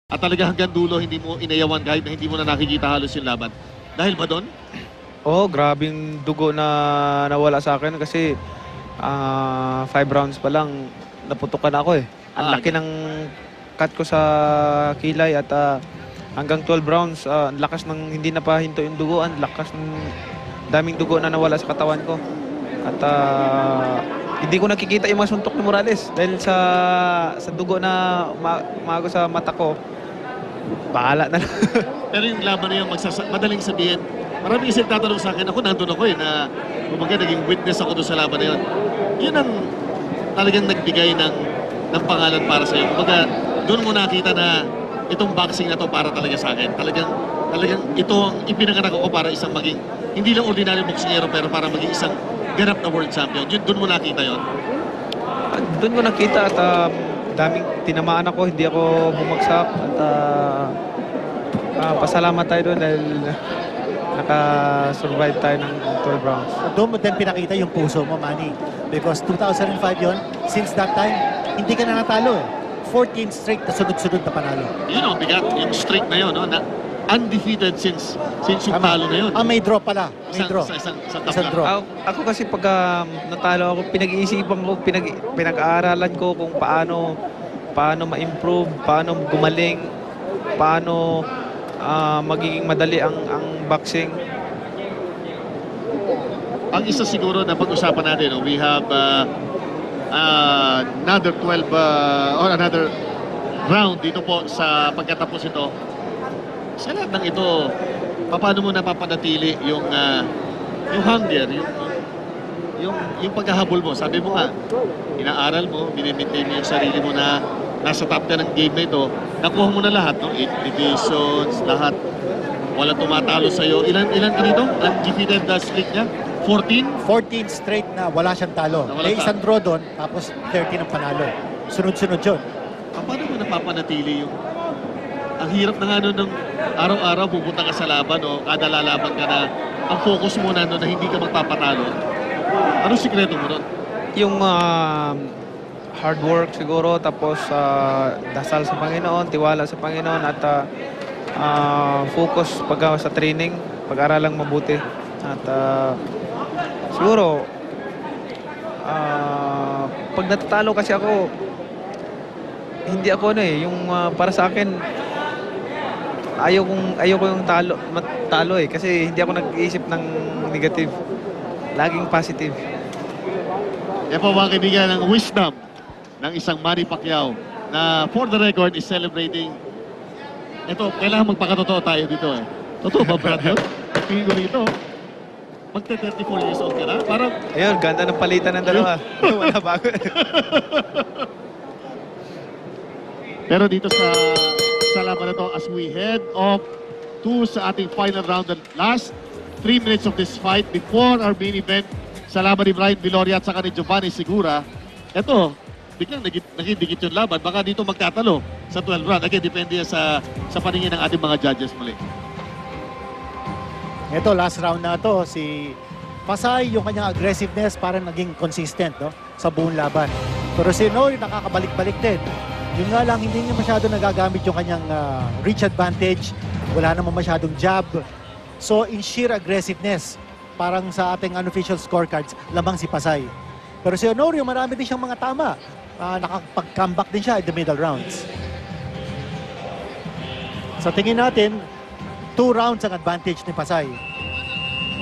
At talaga hanggang dulo hindi mo inayawan kahit na hindi mo na nakikita halos yung laban. Dahil ba doon? Oo, grabing dugo na nawala sa akin kasi 5 rounds pa lang naputukan ako eh. Ang laki ng cut ko sa kilay at hanggang 12 rounds, ang lakas ng hindi napahinto yung dugo, ang lakas ng daming dugo na nawala sa katawan ko. At hindi ko nakikita yung mga suntok ni Morales dahil sa dugo na umago sa mata ko. Bahala na lang. Pero yung laban na yun, madaling sabihin, maraming kasi tatanong sa akin, ako nandun ako eh, na kumbaga naging witness ako doon sa laban na yun. Yun ang talagang nagbigay ng pangalan para sa'yo. Kumbaga, doon mo nakita na itong boxing na to para talaga sa akin. Talagang ito ang ipinanganak ko para isang maging, hindi lang ordinary boksingero, pero para maging isang ganap na world champion. Yun, doon mo nakita yun? Doon ko nakita at daming tinamaan ako, hindi ako bumagsak at pasalamat tayo doon dahil naka-survive tayo ng 12 rounds. Doon mo din pinakita yung puso mo, Manny. Because 2005 yon, since that time, hindi ka na natalo eh. 14 straight na sunod-sunod na panalo. Yun ang bigat, yung streak na yun, no? Na undefeated since yung talo na yun. May draw pala. May draw. Isang draw. Ako kasi pag natalo ako, pinag-iisipan ko, pinag-aaralan ko kung paano ma-improve, paano gumaling, paano magiging madali ang boxing. Ang isa siguro na pag-usapan natin, no? We have another 12 or another round dito po sa pagkatapos ito. Sa lahat ng ito, paano mo napapanatili yung hunger, yung paghahabol mo? Sabi mo nga, inaaral mo, binimaintain mo yung sarili mo na nasa top 10 ng game na ito. Nakuha mo na lahat, no? 8 divisions, lahat. Wala tumatalo sa'yo. Ilan ka dito? Undefeated streak niya? 14? 14 straight na wala siyang talo. May isang draw doon, tapos 30 ng panalo. Sunod-sunod yun. Paano mo napapanatili yung... Ang hirap na nga nun ng araw-araw pupunta ka sa laban o kada lalaban ka na ang focus mo na na hindi ka magpapatalo. Anong sikreto mo nun? Yung hard work siguro, tapos dasal sa Panginoon, tiwala sa Panginoon at focus sa training, pag-aralang mabuti. At siguro pag natatalo kasi ako, hindi ako yung para sa akin ayaw ko yung talo eh kasi hindi ako nag-iisip ng negative, laging positive. Yan po mga kaibigan ng wisdom ng isang Manny Pacquiao na for the record is celebrating. Ito, kailangan magpakatotoo tayo dito eh. Totoo ba, Brad? Tingin ko dito. Magte-34 years old ka na? Parang... Ayun, ganda ng palitan ng dalawa. Wala bago. Pero dito sa laban na to, as we head off to sa ating final round, the last 3 minutes of this fight before our main event sa laban ni Brian Viloria at saka ni Giovanni Segura. Ito, biglang naging dikit yung laban. Baka dito magtatalo sa 12 round. Again, depende sa paningin ng ating mga judges muli. Ito, last round na to, si Pasay, yung kanyang aggressiveness parang naging consistent, no? Sa buong laban. Pero si Nori nakakabalik-balik din. Yun nga lang, hindi niya masyado nagagamit yung kanyang reach advantage. Wala naman masyadong jab. So, in sheer aggressiveness, parang sa ating unofficial scorecards, lamang si Pasay. Pero si Honorio, marami din siyang mga tama. Nakapag-comeback din siya in the middle rounds. Sa tingin natin, 2 rounds ang advantage ni Pasay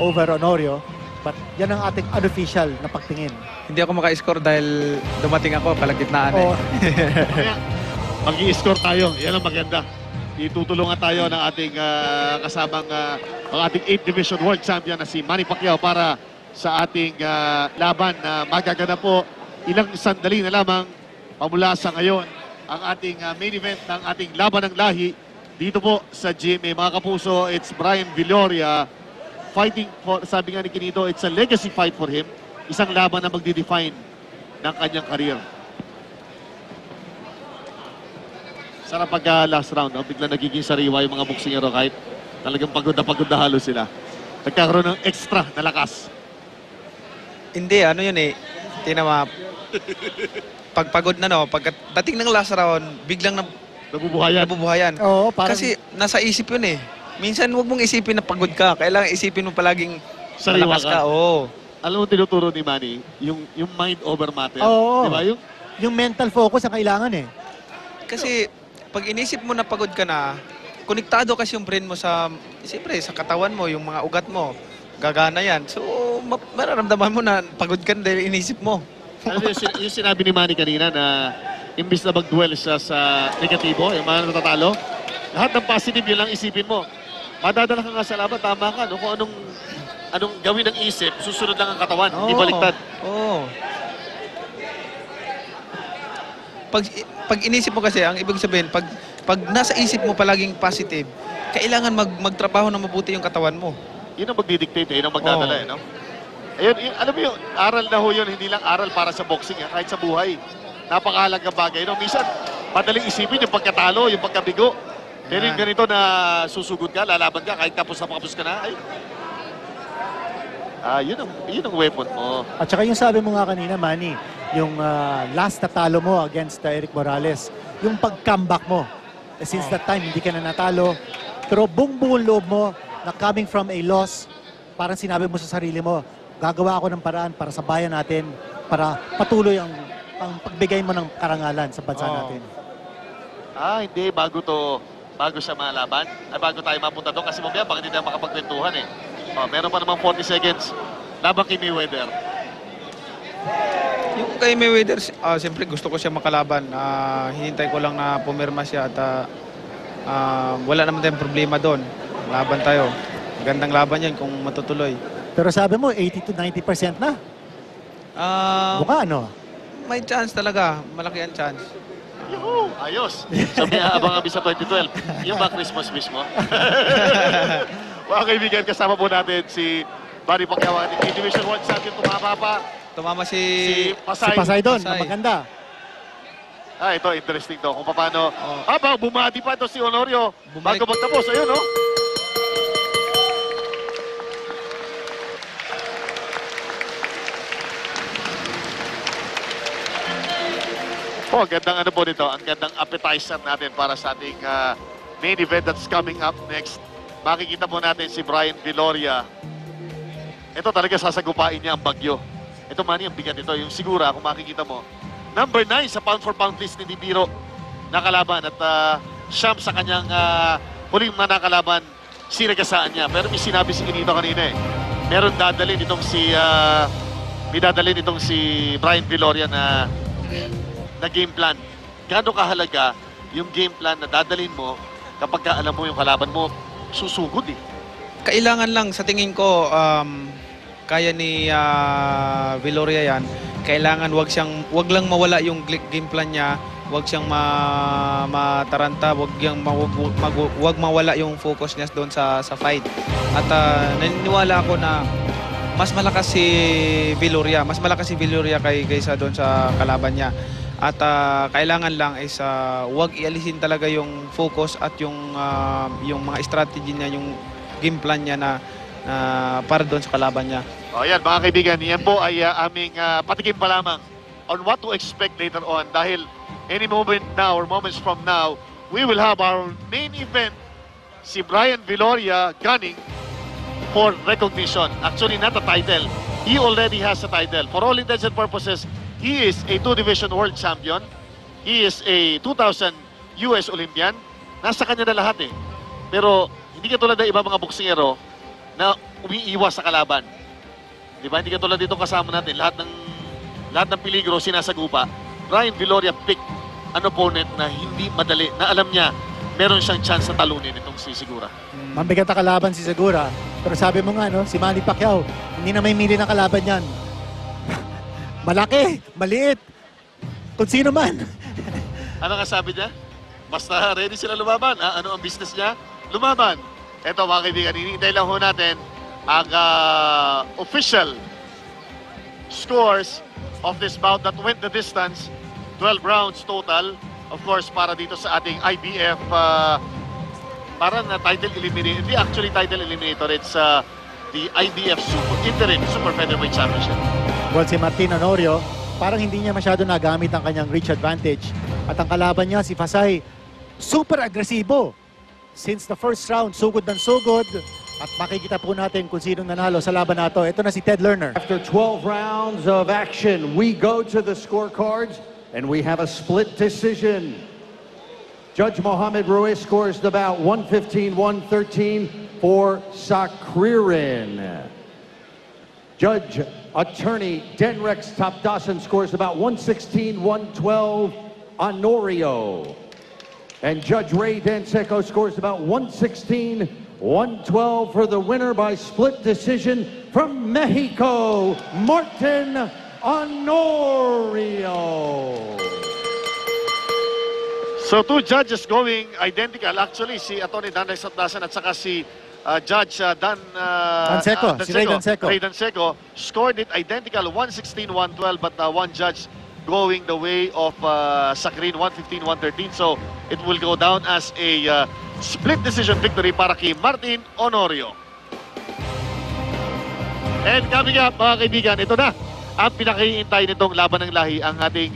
over Honorio. But yan ang ating unofficial na pagtingin. Hindi ako maka-score dahil dumating ako palagitnaan eh. Mag-i-score tayo. Yan ang maganda. Itutulungan tayo ng ating kasamang ang ating 8th Division World Champion na si Manny Pacquiao para sa ating laban na magaganap po ilang sandali na lamang pamula sa ngayon ang ating main event ng ating laban ng lahi dito po sa GMA. Mga kapuso, it's Brian Viloria fighting for, sabi nga ni Kinito, it's a legacy fight for him. Isang laban na magdi-define ng kanyang career. Sarap pag last round, no? Bigla nagiging sariwa yung mga boksingero kahit talagang pagod na halos sila. Nagkakaroon ng extra na lakas. Hindi, ano yun eh. Tinama, pagpagod na no, pagdating ng last round, biglang Nabubuhayan. nabubuhayan. Oo, parang Kasi nasa isip yun eh. Minsan huwag mong isipin na pagod ka. Kailangan isipin mo palaging Sariwa malakas ka. ka. Oo. Alam mo, tinuturo ni Manny, yung mind over matter. Oo. Di ba? yung mental focus ang kailangan eh. Kasi pag inisip mo na pagod ka na, konektado kasi yung brain mo sa, siyempre, sa katawan mo, yung mga ugat mo. Gagana yan. So, mararamdaman mo na pagod ka na dahil inisip mo. Ano yung sinabi ni Manny kanina na imbis na mag-dwell siya sa negatibo, yung mga natatalo, lahat ng positive yun lang isipin mo. Madadala ka nga sa laban, tama ka. No? Kung anong gawin ng isip, susunod lang ang katawan, hindi baliktad. Oo. Pag inisip mo kasi, ang ibig sabihin, pag nasa isip mo palaging positive, kailangan magtrabaho na mabuti yung katawan mo. Yun ang magdidictate, yun ang magdadala. No? Ayun, alam mo yun, aral na ho yun, hindi lang aral para sa boxing, kahit sa buhay. Napakahalagang bagay. No? Minsan, madaling isipin yung pagkatalo, yung pagkabigo. Pero yung ganito na susugod ka, lalaban ka, kahit tapos ka na, yun ang weapon mo. At saka yung sabi mo nga kanina, Manny, yung last na talo mo against Eric Morales, yung pag-comeback mo. Since that time, hindi ka na natalo. Pero buong loob mo, na coming from a loss, parang sinabi mo sa sarili mo, gagawa ako ng paraan para sa bayan natin, para patuloy ang pagbigay mo ng karangalan sa bansa natin. Hindi. Bago siya malaban. Bago tayo mapunta doon. Kasi mamaya, baka hindi tayo makapagkwentuhan eh. Meron pa namang 40 seconds. Laban kay Mayweather. Yung kay Mayweather, siyempre gusto ko siya makalaban. Hinintay ko lang na pumirma siya at wala naman tayong problema doon. Laban tayo. Gandang laban yan kung matutuloy. Pero sabi mo, 80 to 90% na. Mukha ano? May chance talaga. Malaki ang chance. Yuhu! Ayos! Sabi abang kami sa 2012. Yung ba Christmas wish mo? Mga kaibigan, kasama po natin si Manny Pacquiao, ating Division 1 champion. Tumama pa. Tumama si Si Pasay doon, Pasay. maganda. Ito, interesting to. Kung paano. Bumati pa ito si Honorio. Bumalik. Bago magtapos. Ayun, no? Ang gandang ano po nito. Ang gandang appetizer natin para sa ating main event that's coming up next. Makikita po natin si Brian Viloria. Ito talaga sasagupain niya ang bagyo. Ito Manny, ang bigat ito. Yung Sigura, kung makikita mo. Number 9 sa pound for pound list ni Biro na kalaban. At siyam sa kanyang huling mga nakalaban, sinagasaan niya. Pero may sinabi si Inito kanina eh. Meron dadalhin itong si Brian Viloria na game plan. Gaano kahalaga yung game plan na dadalhin mo kapag alam mo yung kalaban mo susugod eh. Kailangan lang, sa tingin ko, kaya ni Viloria yan. Kailangan wag lang mawala yung game plan niya, wag siyang mataranta, wag mawala yung focus niya doon sa fight. At naniniwala ako na mas malakas si Viloria kaysa doon sa kalaban niya. At kailangan lang is wag ialisin talaga yung focus at yung mga strategy niya, yung game plan niya na para doon sa kalaban niya. Yan mga kaibigan, yan po ay aming patikim pa lamang on what to expect later on dahil any moment now or moments from now, we will have our main event, si Brian Viloria gunning for recognition. Actually, not a title. He already has a title. For all intents and purposes, he is a 2-division world champion. He is a 2000 US Olympian. Nasa kanya na lahat eh. Pero hindi katulad ng ibang mga boksingero na umiiwas sa kalaban. Di ba? Hindi katulad dito kasama natin. Lahat ng peligro sinasagupa. Brian Viloria picked an opponent na hindi madali, na alam niya meron siyang chance na talunin itong si Sigura. Mabigat na kalaban si Segura. Pero sabi mo nga, no, si Manny Pacquiao, hindi na may mili ng kalaban yan. Malaki, maliit, kung sino man. Ano nga sabi niya? Basta ready sila lumaban. Ano ang business niya? Lumaban. Eto mga kaibigan, hinihintay lang ho natin ang official scores of this bout that went the distance. 12 rounds total. Of course, para dito sa ating IBF para na title eliminator. Hindi actually title eliminator. It's the IBF Interim Super Featherweight Championship. Well, si Martin Honorio, parang hindi niya masyado nagamit ang kanyang reach advantage. At ang kalaban niya, si Pasay, super agresibo. Since the first round, sugod ng sugod. At makikita po natin kung sinong nanalo sa laban na to. Ito na si Ted Lerner. After 12 rounds of action, we go to the scorecards and we have a split decision. Judge Mohamed Ruiz scores the bout 115-113 for Sakririn. Judge Attorney Denrex Tapdasan scores about 116-112 Honorio. And Judge Ray Danseco scores about 116-112 for the winner by split decision from Mexico, Martin Honorio. So two judges going identical. Actually, si Atty. Denrex Tapdasan at saka si Judge Danseco, si Ray Danseco. Ray Danseco scored it identical, 116-112, but one judge going the way of Sakririn, 115-113. So it will go down as a split decision victory para kay Martin Honorio. And coming up, mga kaibigan, ito na ang pinakahihintay nitong laban ng lahi, ang ating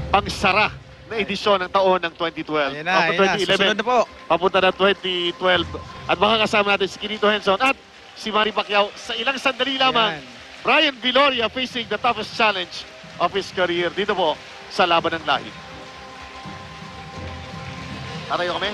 pangsara na edisyon ng taon ng 2012. Ayan na, ayan na. Susunod na po. Papunta na 2012. At makakasama natin si Quinito Henson at si Manny Pacquiao sa ilang sandali lamang. Ayan. Brian Viloria facing the toughest challenge of his career dito po sa laban ng lahi. Tatayo kami.